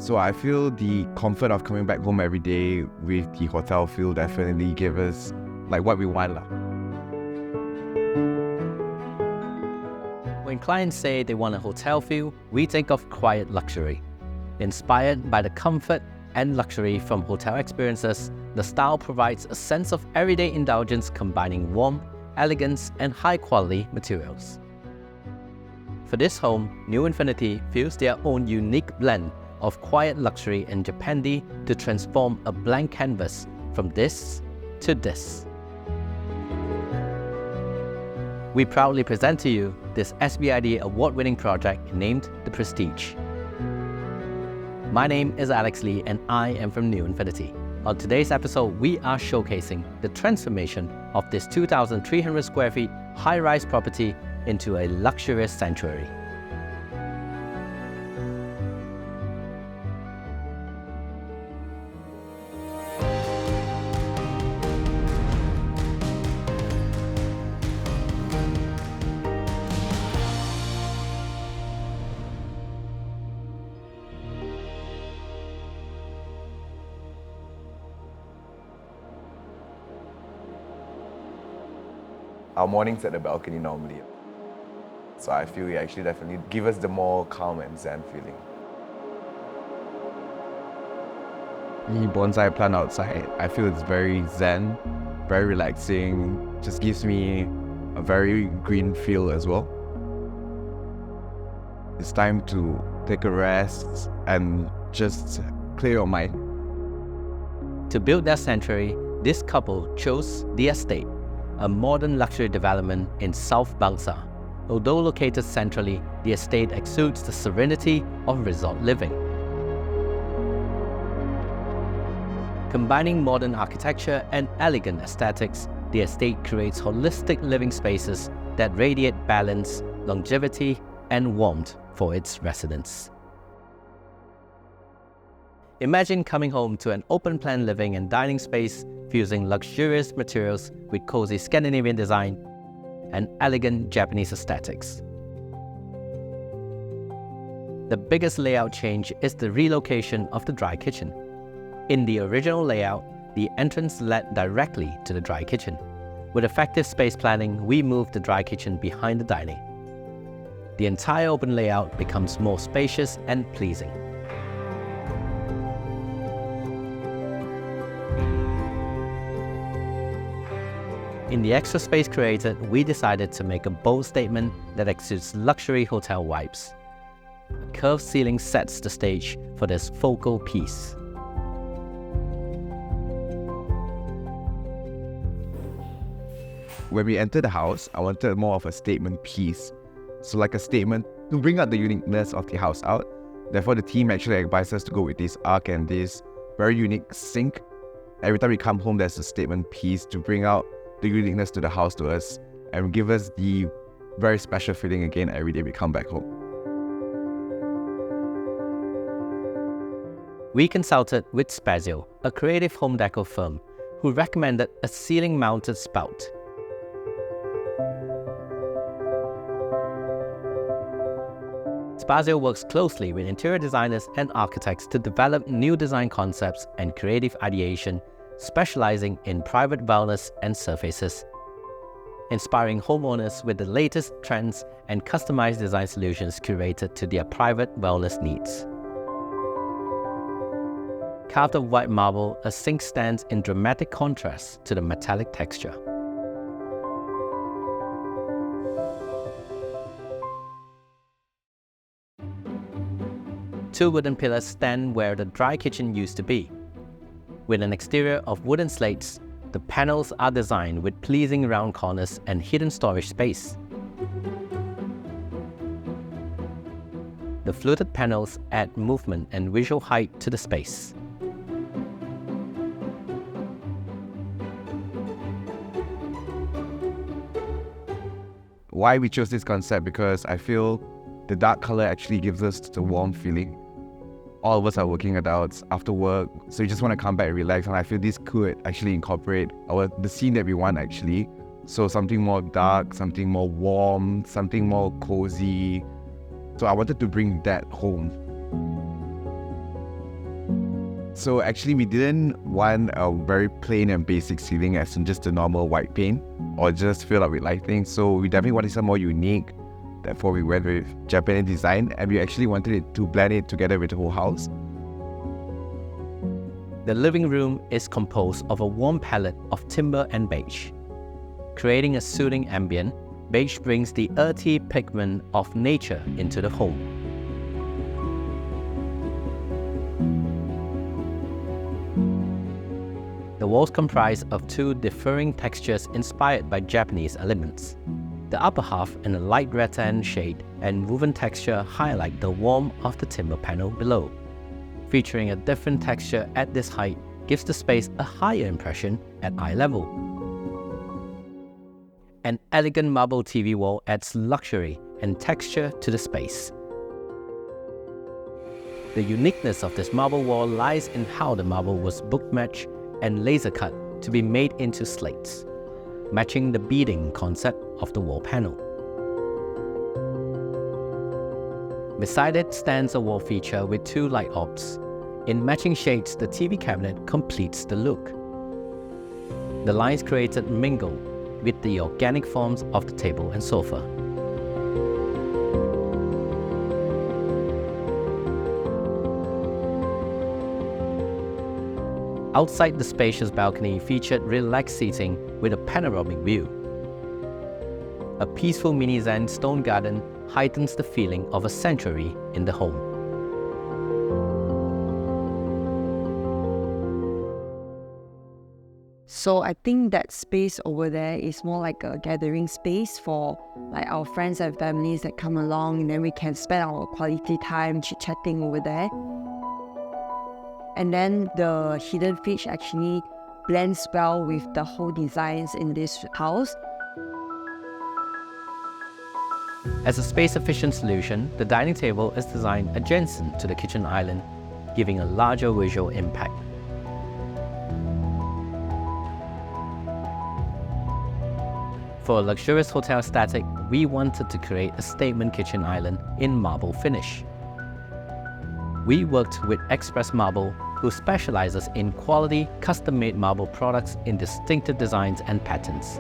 So I feel the comfort of coming back home every day with the hotel feel definitely give us like what we want lah. When clients say they want a hotel feel, we think of quiet luxury. Inspired by the comfort and luxury from hotel experiences, the style provides a sense of everyday indulgence combining warmth, elegance, and high-quality materials. For this home, New Infinity feels their own unique blend of quiet luxury and Japandi to transform a blank canvas from this to this. We proudly present to you this SBID award-winning project named The Prestige. My name is Alex Lee and I am from New Infinity. On today's episode, we are showcasing the transformation of this 2,300 square feet high-rise property into a luxurious sanctuary. Our mornings at the balcony normally. So I feel it actually definitely give us the more calm and zen feeling. The bonsai plant outside, I feel it's very zen, very relaxing, just gives me a very green feel as well. It's time to take a rest and just clear your mind. To build their sanctuary, this couple chose The Estate, a modern luxury development in South Bangsa. Although located centrally, the estate exudes the serenity of resort living. Combining modern architecture and elegant aesthetics, the estate creates holistic living spaces that radiate balance, longevity, and warmth for its residents. Imagine coming home to an open-plan living and dining space fusing luxurious materials with cozy Scandinavian design and elegant Japanese aesthetics. The biggest layout change is the relocation of the dry kitchen. In the original layout, the entrance led directly to the dry kitchen. With effective space planning, we moved the dry kitchen behind the dining. The entire open layout becomes more spacious and pleasing. In the extra space created, we decided to make a bold statement that exudes luxury hotel vibes. A curved ceiling sets the stage for this focal piece. When we entered the house, I wanted more of a statement piece. So like a statement to bring out the uniqueness of the house out. Therefore, the team actually advised us to go with this arc and this very unique sink. Every time we come home, there's a statement piece to bring out the uniqueness to the house to us and give us the very special feeling again every day we come back home. We consulted with Spazio, a creative home decor firm, who recommended a ceiling-mounted spout. Spazio works closely with interior designers and architects to develop new design concepts and creative ideation, specializing in private wellness and surfaces, inspiring homeowners with the latest trends and customized design solutions curated to their private wellness needs. Carved of white marble, a sink stands in dramatic contrast to the metallic texture. Two wooden pillars stand where the dry kitchen used to be. With an exterior of wooden slates, the panels are designed with pleasing round corners and hidden storage space. The fluted panels add movement and visual height to the space. Why we chose this concept? Because I feel the dark color actually gives us the warm feeling. All of us are working adults after work, so you just want to come back and relax, and I feel this could actually incorporate the scene that we want actually. So something more dark, something more warm, something more cozy. So I wanted to bring that home. So actually we didn't want a very plain and basic ceiling as in just a normal white paint or just fill up with lighting. So we definitely wanted something more unique. Therefore we went with Japanese design, and we actually wanted it to blend it together with the whole house. The living room is composed of a warm palette of timber and beige. Creating a soothing ambient, beige brings the earthy pigment of nature into the home. The walls comprise of two differing textures inspired by Japanese elements. The upper half in a light rattan shade and woven texture highlight the warmth of the timber panel below. Featuring a different texture at this height gives the space a higher impression at eye level. An elegant marble TV wall adds luxury and texture to the space. The uniqueness of this marble wall lies in how the marble was book matched and laser cut to be made into slates, matching the beading concept of the wall panel. Beside it stands a wall feature with two light orbs. In matching shades, the TV cabinet completes the look. The lines created mingle with the organic forms of the table and sofa. Outside, the spacious balcony featured relaxed seating with a panoramic view. A peaceful mini Zen stone garden heightens the feeling of a sanctuary in the home. So I think that space over there is more like a gathering space for like our friends and families that come along, and then we can spend our quality time chit-chatting over there. And then the hidden fish actually blends well with the whole designs in this house. As a space-efficient solution, the dining table is designed adjacent to the kitchen island, giving a larger visual impact. For a luxurious hotel aesthetic, we wanted to create a statement kitchen island in marble finish. We worked with Express Marble, who specializes in quality, custom-made marble products in distinctive designs and patterns.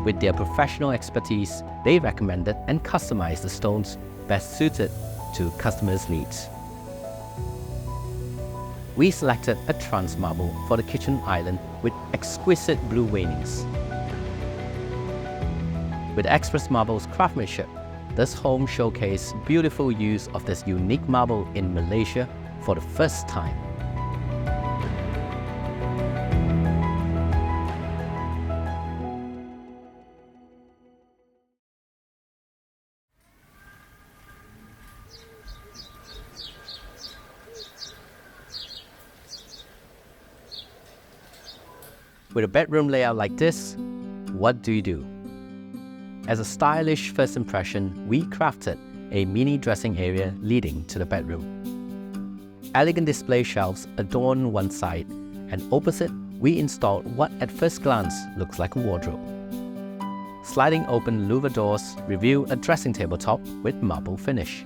With their professional expertise, they recommended and customized the stones best suited to customers' needs. We selected a trans marble for the kitchen island with exquisite blue veinings. With Express Marble's craftsmanship, this home showcased beautiful use of this unique marble in Malaysia for the first time. With a bedroom layout like this, what do you do? As a stylish first impression, we crafted a mini dressing area leading to the bedroom. Elegant display shelves adorn one side, and opposite, we installed what at first glance looks like a wardrobe. Sliding open louver doors reveal a dressing table top with marble finish.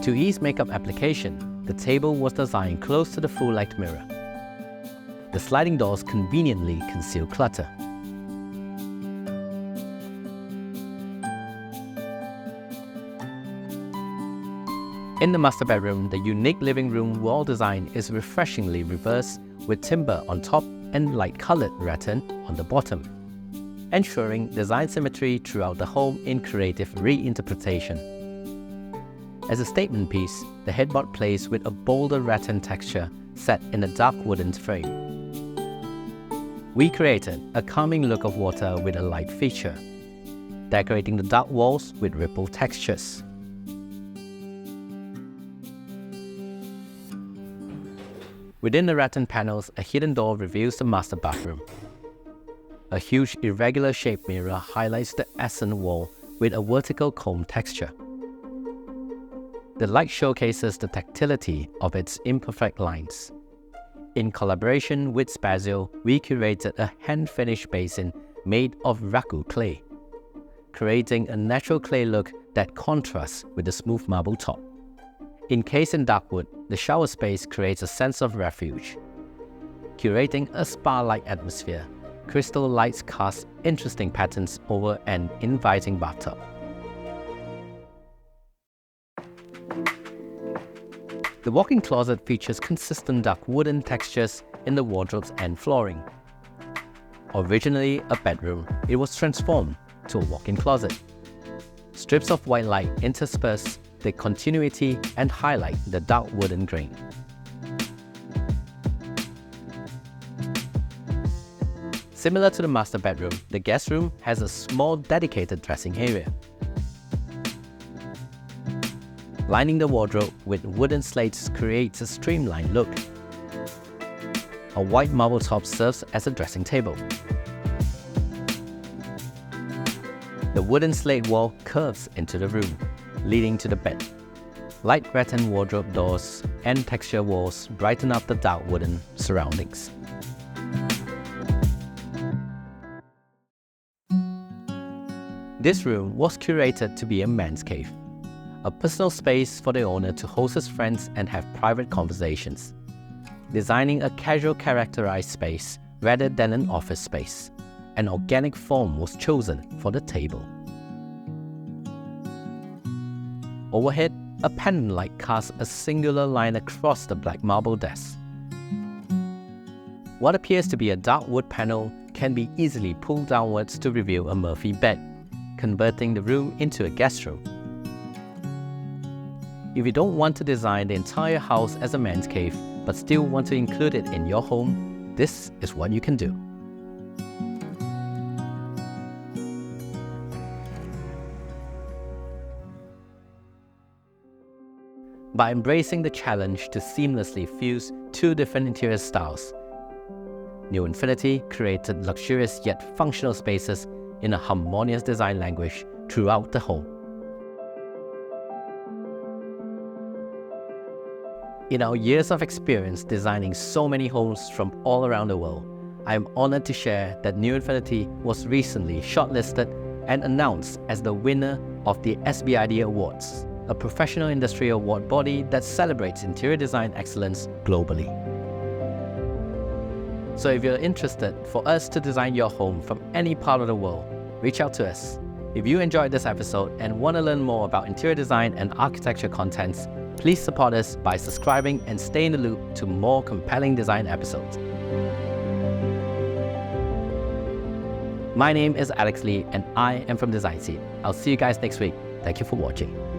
To ease makeup application, the table was designed close to the full-length mirror. The sliding doors conveniently conceal clutter. In the master bedroom, the unique living room wall design is refreshingly reversed with timber on top and light-colored rattan on the bottom, ensuring design symmetry throughout the home in creative reinterpretation. As a statement piece, the headboard plays with a bolder rattan texture set in a dark wooden frame. We created a calming look of water with a light feature, decorating the dark walls with ripple textures. Within the rattan panels, a hidden door reveals the master bathroom. A huge irregular shaped mirror highlights the accent wall with a vertical comb texture. The light showcases the tactility of its imperfect lines. In collaboration with Spazio, we curated a hand-finished basin made of raku clay. creating a natural clay look that contrasts with the smooth marble top. Encased in dark wood, the shower space creates a sense of refuge. Curating a spa-like atmosphere, crystal lights cast interesting patterns over an inviting bathtub. The walk-in closet features consistent dark wooden textures in the wardrobes and flooring. Originally a bedroom, it was transformed to a walk-in closet. Strips of white light intersperse the continuity and highlight the dark wooden grain. Similar to the master bedroom, the guest room has a small dedicated dressing area. Lining the wardrobe with wooden slates creates a streamlined look. A white marble top serves as a dressing table. The wooden slate wall curves into the room, leading to the bed. Light rattan wardrobe doors and texture walls brighten up the dark wooden surroundings. This room was curated to be a man's cave, a personal space for the owner to host his friends and have private conversations. Designing a casual characterized space rather than an office space, an organic form was chosen for the table. Overhead, a pendant light casts a singular line across the black marble desk. What appears to be a dark wood panel can be easily pulled downwards to reveal a Murphy bed, converting the room into a guest room. If you don't want to design the entire house as a man's cave, but still want to include it in your home, this is what you can do. By embracing the challenge to seamlessly fuse two different interior styles, New Infinity created luxurious yet functional spaces in a harmonious design language throughout the home. In our years of experience designing so many homes from all around the world, I am honored to share that New Infinity was recently shortlisted and announced as the winner of the SBID Awards, a professional industry award body that celebrates interior design excellence globally. So if you're interested for us to design your home from any part of the world, reach out to us. If you enjoyed this episode and want to learn more about interior design and architecture contents, please support us by subscribing and stay in the loop to more compelling design episodes. My name is Alex Lee and I am from Design Seed. I'll see you guys next week. Thank you for watching.